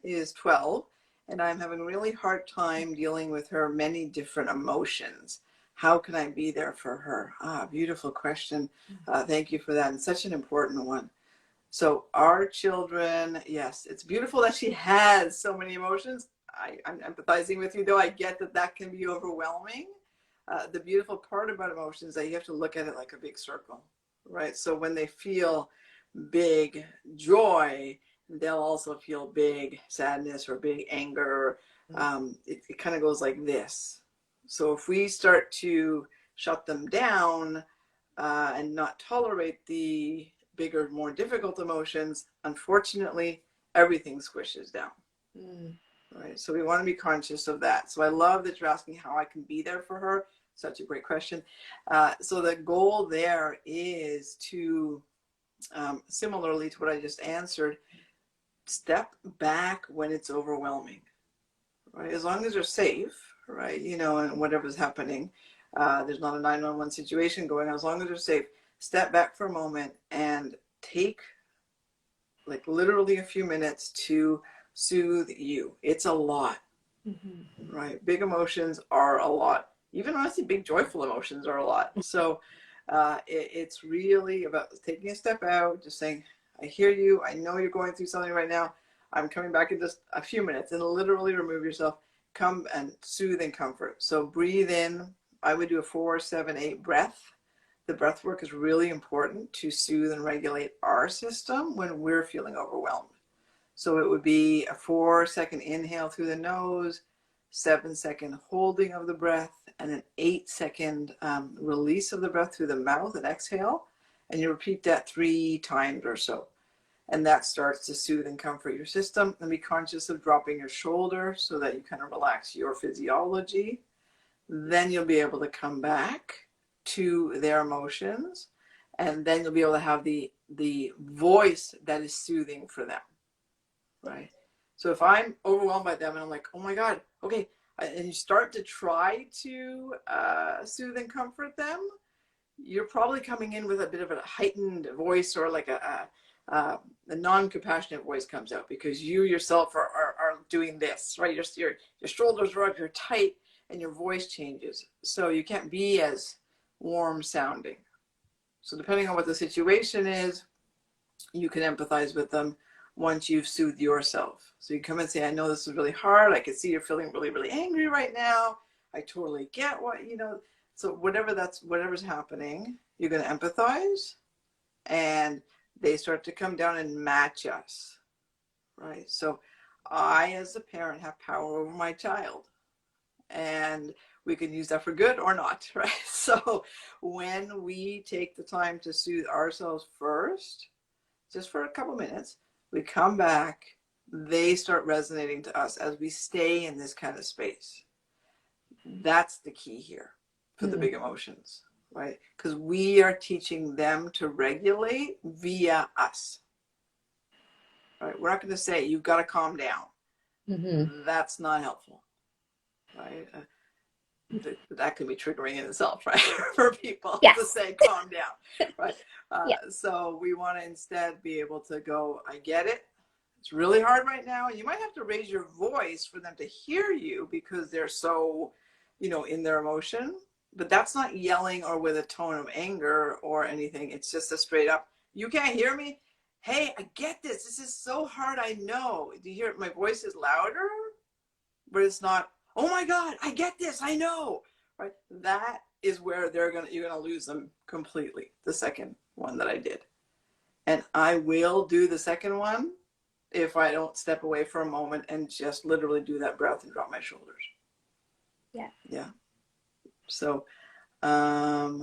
is 12, and I'm having a really hard time dealing with her many different emotions. How can I be there for her? Ah, beautiful question. Thank you for that. And such an important one. So our children, yes, it's beautiful that she has so many emotions. I'm empathizing with you, though. I get that that can be overwhelming. The beautiful part about emotions is that you have to look at it like a big circle, right? So when they feel big joy, they'll also feel big sadness or big anger. It kind of goes like this. So if we start to shut them down and not tolerate the bigger, more difficult emotions, unfortunately, everything squishes down. Right. So we want to be conscious of that. So I love that you're asking how I can be there for her. Such a great question. So the goal there is to, similarly to what I just answered, step back when it's overwhelming, right? As long as you're safe, right? You know, and whatever's happening, there's not a 911 situation going on. As long as you're safe, step back for a moment and take like literally a few minutes to soothe you. It's a lot, right? Big emotions are a lot. Even honestly, big joyful emotions are a lot. So it's really about taking a step out, just saying, I hear you. I know you're going through something right now. I'm coming back in just a few minutes, and literally remove yourself. Come and soothe and comfort. So breathe in. I would do a 4, 7, 8 breath. The breath work is really important to soothe and regulate our system when we're feeling overwhelmed. So it would be a 4-second inhale through the nose, 7-second holding of the breath, and an 8-second release of the breath through the mouth and exhale. And you repeat that 3 times or so. And that starts to soothe and comfort your system. And be conscious of dropping your shoulder so that you kind of relax your physiology. Then you'll be able to come back to their emotions. And then you'll be able to have the voice that is soothing for them. Right. So if I'm overwhelmed by them and I'm like, oh my God, okay, and you start to try to soothe and comfort them, you're probably coming in with a bit of a heightened voice, or like a non-compassionate voice comes out because you yourself are doing this, right? Your shoulders are up, you're tight, and your voice changes. So you can't be as warm sounding. So depending on what the situation is, you can empathize with them once you've soothed yourself. So you come and say, I know this is really hard. I can see you're feeling really, really angry right now. I totally get what, you know. So whatever's happening, you're going to empathize, and they start to come down and match us, right? So I, as a parent, have power over my child, and we can use that for good or not, right? So when we take the time to soothe ourselves first, just for a couple minutes, we come back, they start resonating to us as we stay in this kind of space. That's the key here for the big emotions, right? Because we are teaching them to regulate via us, right? We're not going to say, you've got to calm down. That's not helpful, right? That can be triggering in itself, right? For people to say, calm down, right? So we want to instead be able to go, I get it. It's really hard right now. You might have to raise your voice for them to hear you because they're so, you know, in their emotion. But that's not yelling or with a tone of anger or anything. It's just a straight up, you can't hear me? Hey, I get this. This is so hard. I know. Do you hear it? My voice is louder, but it's not, oh my God, I get this. I know. Right? That is where you're going to lose them completely. The second one that I did. And I will do the second one if I don't step away for a moment and just literally do that breath and drop my shoulders. Yeah. So,